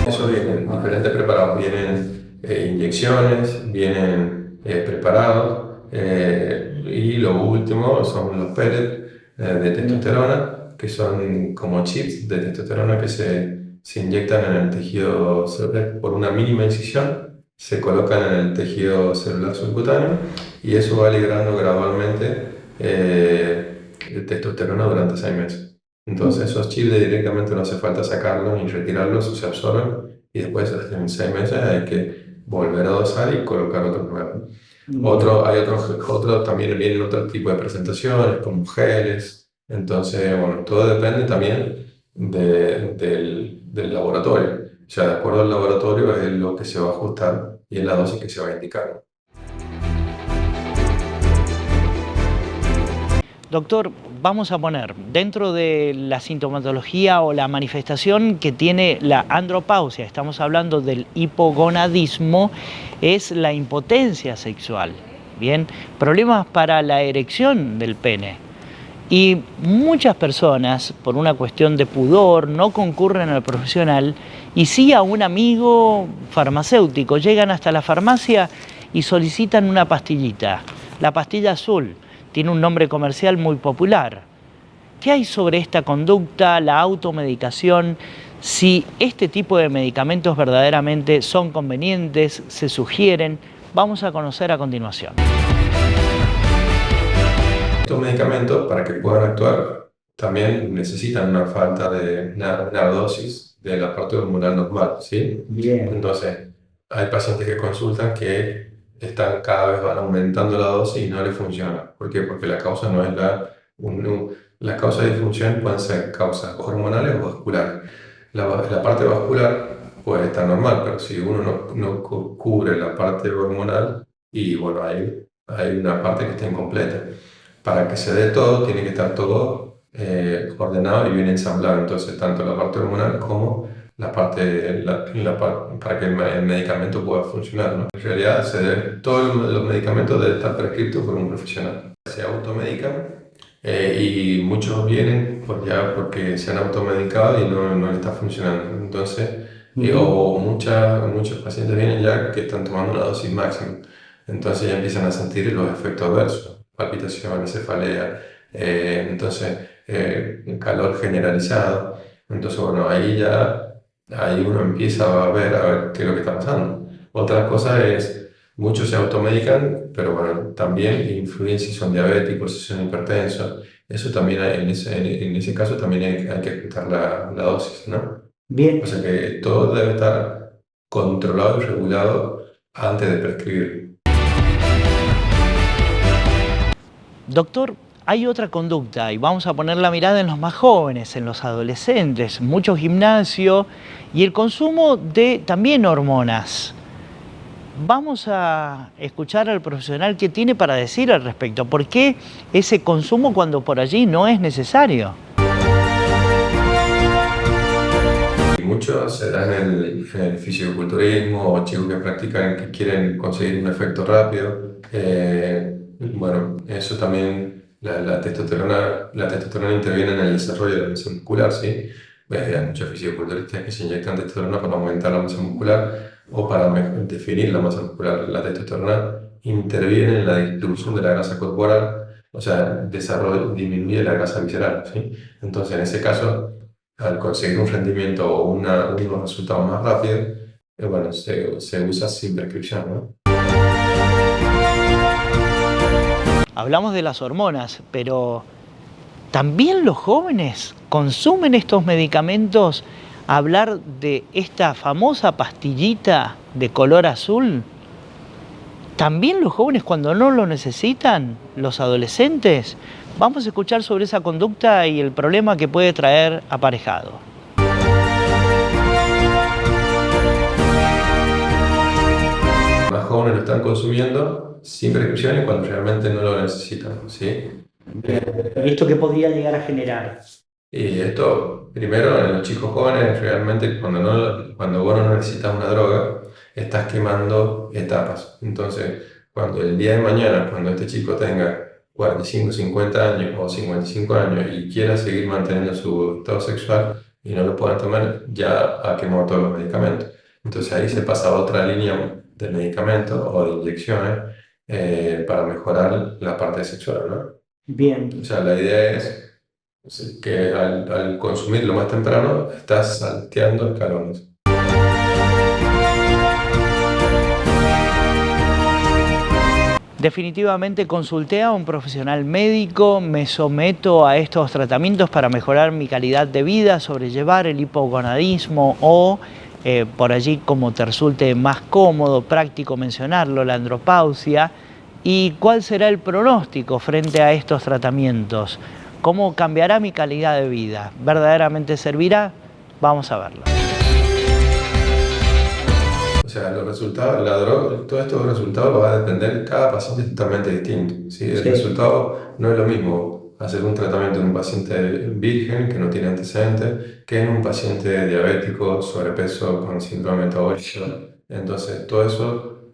Eso vienen diferentes preparados. Vienen inyecciones, vienen preparados y lo último son los pellets de testosterona, que son como chips de testosterona que se inyectan en el tejido celular por una mínima incisión. Se colocan en el tejido celular subcutáneo y eso va liberando gradualmente testosterona durante 6 meses. Entonces esos chips directamente no hace falta sacarlos ni retirarlos, se absorben y después en 6 meses hay que volver a dosar y colocar otros nuevos. Otro también vienen otro tipo de presentaciones, como geles. Entonces, bueno, todo depende también del laboratorio. O sea, de acuerdo al laboratorio es lo que se va a ajustar y es la dosis que se va a indicar. Doctor, vamos a poner dentro de la sintomatología o la manifestación que tiene la andropausia, estamos hablando del hipogonadismo, es la impotencia sexual, ¿bien? Problemas para la erección del pene. Y muchas personas, por una cuestión de pudor, no concurren al profesional y sí a un amigo farmacéutico. Llegan hasta la farmacia y solicitan una pastillita, la pastilla azul. Tiene un nombre comercial muy popular. ¿Qué hay sobre esta conducta, la automedicación? Si este tipo de medicamentos verdaderamente son convenientes, se sugieren, vamos a conocer a continuación. Estos medicamentos, para que puedan actuar, también necesitan una falta de una dosis de la parte hormonal normal, ¿sí? Bien. Entonces, hay pacientes que consultan que cada vez van aumentando la dosis y no les funciona. ¿Por qué? Porque la causa no es la causa de disfunción pueden ser causas hormonales o vasculares. La parte vascular puede estar normal, pero si uno no cubre la parte hormonal, y bueno, hay una parte que está incompleta. Para que se dé todo, tiene que estar todo ordenado y bien ensamblado. Entonces, tanto la parte hormonal como para que el medicamento pueda funcionar, ¿no? En realidad, todos los medicamentos deben estar prescritos por un profesional. Se automedican y muchos vienen porque se han automedicado y no les está funcionando. Entonces, muchos pacientes vienen ya que están tomando una dosis máxima. Entonces ya empiezan a sentir los efectos adversos, palpitaciones, cefalea, calor generalizado. Entonces, bueno, ahí uno empieza a ver qué es lo que está pasando. Otra cosa es, muchos se automedican, pero bueno, también influyen si son diabéticos, si son hipertensos. Eso también en ese caso también hay que ajustar la dosis, ¿no? Bien. O sea que todo debe estar controlado y regulado antes de prescribir. Doctor, hay otra conducta y vamos a poner la mirada en los más jóvenes, en los adolescentes, mucho gimnasio y el consumo de también hormonas. Vamos a escuchar al profesional qué tiene para decir al respecto. ¿Por qué ese consumo cuando por allí no es necesario? Muchos se dan en el fisiculturismo o chicos que quieren conseguir un efecto rápido. Bueno, eso también, la testosterona interviene en el desarrollo de la masa muscular, ¿sí? Hay muchos fisiculturistas que se inyectan testosterona para aumentar la masa muscular o para definir la masa muscular. La testosterona interviene en la distribución de la grasa corporal, o sea, disminuye la grasa visceral, ¿sí? Entonces, en ese caso, al conseguir un rendimiento o unos resultados más rápidos, bueno, se usa sin prescripción, ¿no? Hablamos de las hormonas, pero ¿también los jóvenes consumen estos medicamentos? Hablar de esta famosa pastillita de color azul. ¿También los jóvenes cuando no lo necesitan? ¿Los adolescentes? Vamos a escuchar sobre esa conducta y el problema que puede traer aparejado. Los jóvenes lo están consumiendo sin prescripción y cuando realmente no lo necesitan, ¿sí? ¿Esto qué podría llegar a generar? Y esto, primero, en los chicos jóvenes, realmente cuando vos no necesitas una droga, estás quemando etapas. Entonces, cuando el día de mañana, cuando este chico tenga 45, 50 años o 55 años y quiera seguir manteniendo su estado sexual y no lo puedan tomar, ya ha quemado todos los medicamentos. Entonces ahí se pasa a otra línea de medicamentos o de inyecciones para mejorar la parte sexual, ¿no? Bien. O sea, la idea es que al consumirlo más temprano estás salteando escalones. Definitivamente consulté a un profesional médico, me someto a estos tratamientos para mejorar mi calidad de vida, sobrellevar el hipogonadismo o por allí como te resulte más cómodo, práctico mencionarlo, la andropausia. ¿Y cuál será el pronóstico frente a estos tratamientos? ¿Cómo cambiará mi calidad de vida? ¿Verdaderamente servirá? Vamos a verlo. O sea, los resultados, la droga, todos estos resultados va a depender, cada paciente es totalmente distinto, ¿sí? El resultado no es lo mismo hacer un tratamiento en un paciente virgen que no tiene antecedentes que en un paciente diabético, sobrepeso, con síndrome metabólico. Entonces, todo eso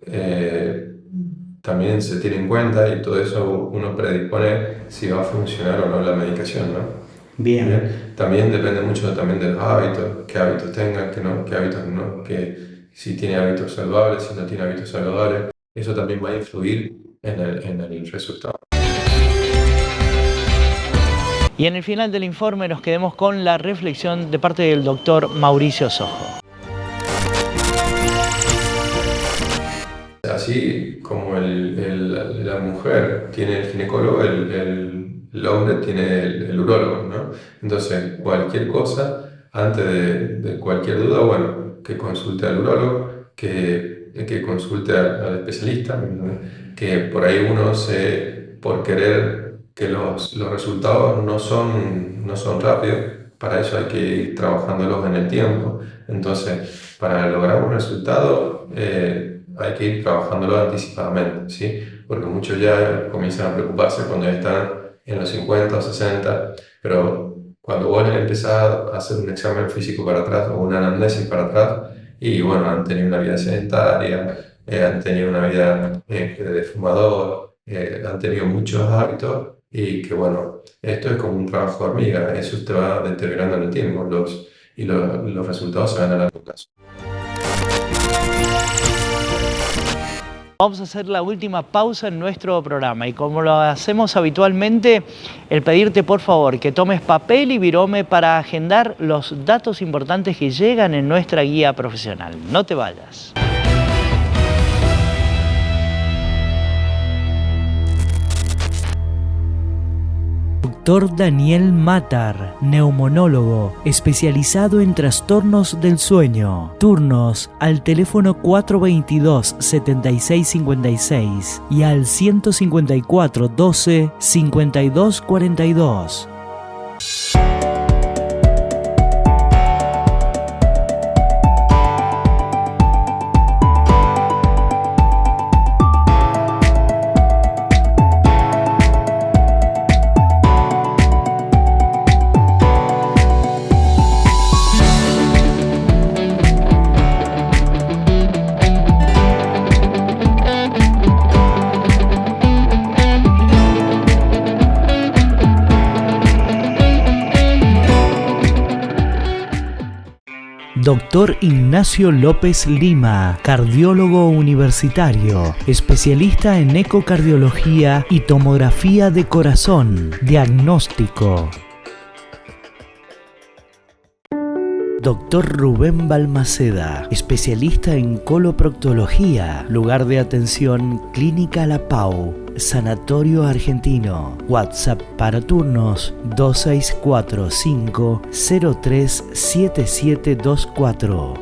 también se tiene en cuenta y todo eso uno predispone si va a funcionar o no la medicación, ¿no? Bien. También depende mucho también de los hábitos, qué hábitos tenga, qué hábitos no, si tiene hábitos saludables, si no tiene hábitos saludables. Eso también va a influir en el resultado. Y en el final del informe nos quedemos con la reflexión de parte del doctor Mauricio Sojo. Así como la mujer tiene el ginecólogo, el hombre tiene el urólogo, ¿no? Entonces, cualquier cosa, antes de cualquier duda, bueno, que consulte al urólogo, que consulte al especialista, ¿no? Que por ahí uno por querer que los resultados no son rápidos, para eso hay que ir trabajándolos en el tiempo. Entonces, para lograr un resultado, hay que ir trabajándolo anticipadamente, ¿sí? Porque muchos ya comienzan a preocuparse cuando ya están en los 50 o 60, pero cuando vos empezás a hacer un examen físico para atrás o una anamnesis para atrás, y bueno, han tenido una vida sedentaria, han tenido una vida de fumador, han tenido muchos hábitos, y que bueno, esto es como un trabajo de hormiga, eso te va deteriorando en el tiempo, los resultados se van a largo plazo. Vamos a hacer la última pausa en nuestro programa y como lo hacemos habitualmente, el pedirte por favor que tomes papel y virome para agendar los datos importantes que llegan en nuestra guía profesional. No te vayas. Dr. Daniel Matar, neumonólogo, especializado en trastornos del sueño. Turnos al teléfono 422-7656 y al 154-12-5242. Dr. Ignacio López Lima, cardiólogo universitario, especialista en ecocardiología y tomografía de corazón, diagnóstico. Dr. Rubén Balmaceda, especialista en coloproctología, lugar de atención Clínica La Pau, Sanatorio Argentino. WhatsApp para turnos 2645-037724.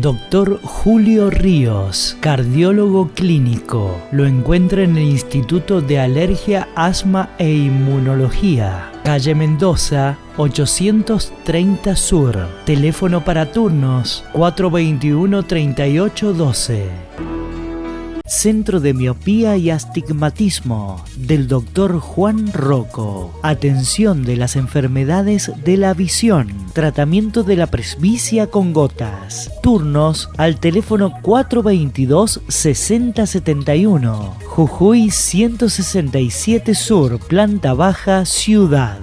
Dr. Julio Ríos, cardiólogo clínico. Lo encuentra en el Instituto de Alergia, Asma e Inmunología, calle Mendoza, 830 Sur. Teléfono para turnos 421-3812. Centro de Miopía y Astigmatismo del Dr. Juan Rocco. Atención de las enfermedades de la visión. Tratamiento de la presbicia con gotas. Turnos al teléfono 422-6071. Jujuy 167 Sur, planta baja, Ciudad.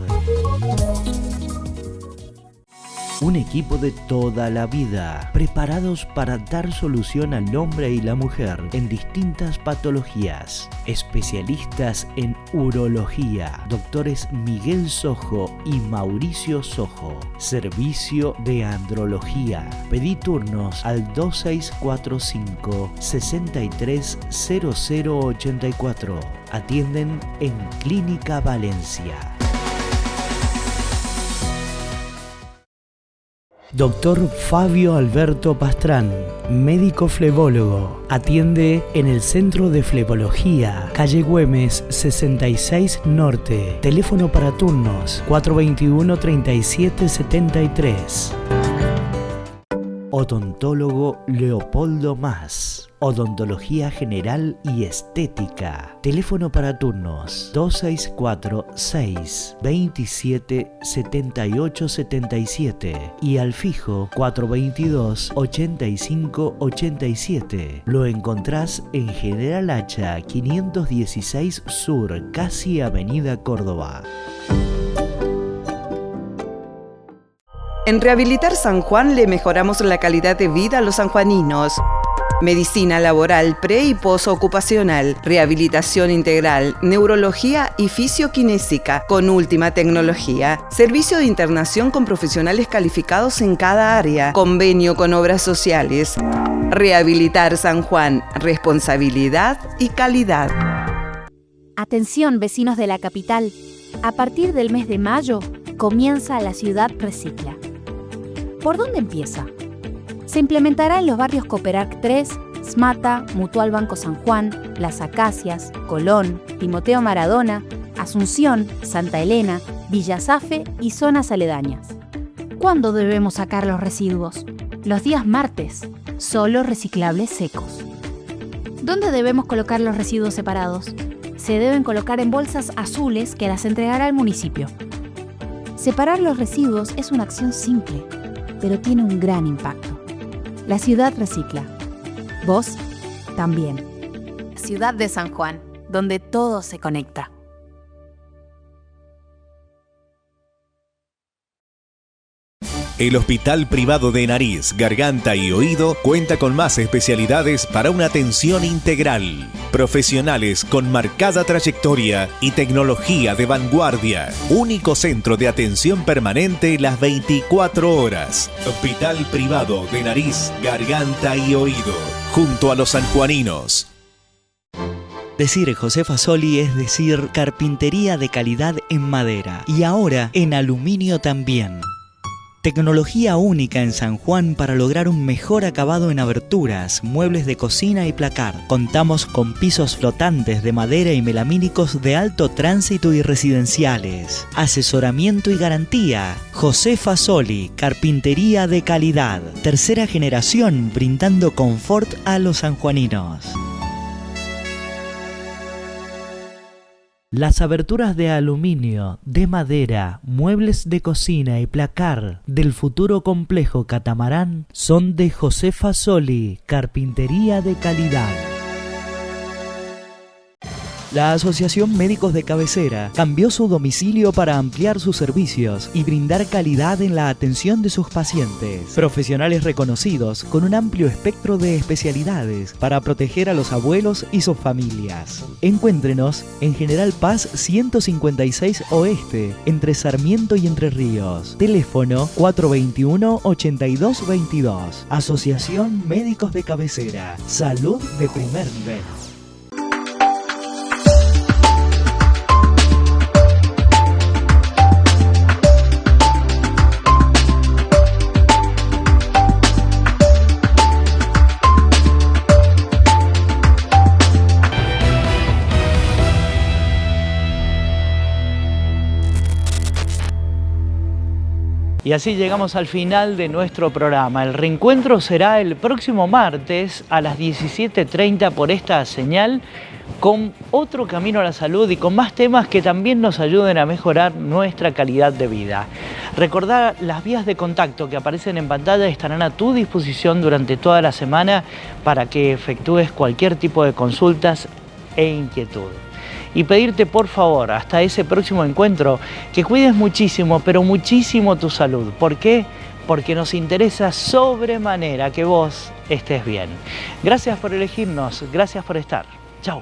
Un equipo de toda la vida, preparados para dar solución al hombre y la mujer en distintas patologías. Especialistas en urología, doctores Miguel Sojo y Mauricio Sojo. Servicio de andrología. Pedí turnos al 2645-630084. Atienden en Clínica Valencia. Doctor Fabio Alberto Pastrán, médico flebólogo. Atiende en el Centro de Flebología, calle Güemes 66 Norte. Teléfono para turnos 421-3773. Odontólogo Leopoldo Más. Odontología general y estética. Teléfono para turnos 264-627-7877 y al fijo 422-8587. Lo encontrás en General Hacha 516 Sur, casi Avenida Córdoba. En Rehabilitar San Juan le mejoramos la calidad de vida a los sanjuaninos. Medicina laboral pre- y posocupacional, rehabilitación integral, neurología y fisioquinésica con última tecnología, servicio de internación con profesionales calificados en cada área, convenio con obras sociales. Rehabilitar San Juan, responsabilidad y calidad. Atención, vecinos de la capital. A partir del mes de mayo comienza La Ciudad Recicla. ¿Por dónde empieza? Se implementará en los barrios Cooperac 3, Smata, Mutual Banco San Juan, Las Acacias, Colón, Timoteo Maradona, Asunción, Santa Elena, Villa Zafe y zonas aledañas. ¿Cuándo debemos sacar los residuos? Los días martes, solo reciclables secos. ¿Dónde debemos colocar los residuos separados? Se deben colocar en bolsas azules que las entregará el municipio. Separar los residuos es una acción simple, pero tiene un gran impacto. La ciudad recicla. Vos también. Ciudad de San Juan, donde todo se conecta. El Hospital Privado de Nariz, Garganta y Oído cuenta con más especialidades para una atención integral. Profesionales con marcada trayectoria y tecnología de vanguardia. Único centro de atención permanente las 24 horas. Hospital Privado de Nariz, Garganta y Oído. Junto a los sanjuaninos. Decir José Fasoli es decir carpintería de calidad en madera y ahora en aluminio también. Tecnología única en San Juan para lograr un mejor acabado en aberturas, muebles de cocina y placar. Contamos con pisos flotantes de madera y melamínicos de alto tránsito y residenciales. Asesoramiento y garantía. José Fasoli, carpintería de calidad. Tercera generación brindando confort a los sanjuaninos. Las aberturas de aluminio, de madera, muebles de cocina y placar del futuro complejo Catamarán son de José Fasoli, carpintería de calidad. La Asociación Médicos de Cabecera cambió su domicilio para ampliar sus servicios y brindar calidad en la atención de sus pacientes. Profesionales reconocidos con un amplio espectro de especialidades para proteger a los abuelos y sus familias. Encuéntrenos en General Paz 156 Oeste, entre Sarmiento y Entre Ríos. Teléfono 421-8222. Asociación Médicos de Cabecera. Salud de primer nivel. Y así llegamos al final de nuestro programa. El reencuentro será el próximo martes a las 17:30 por esta señal con otro camino a la salud y con más temas que también nos ayuden a mejorar nuestra calidad de vida. Recordar las vías de contacto que aparecen en pantalla estarán a tu disposición durante toda la semana para que efectúes cualquier tipo de consultas e inquietud. Y pedirte por favor, hasta ese próximo encuentro, que cuides muchísimo, pero muchísimo tu salud. ¿Por qué? Porque nos interesa sobremanera que vos estés bien. Gracias por elegirnos, gracias por estar. Chao.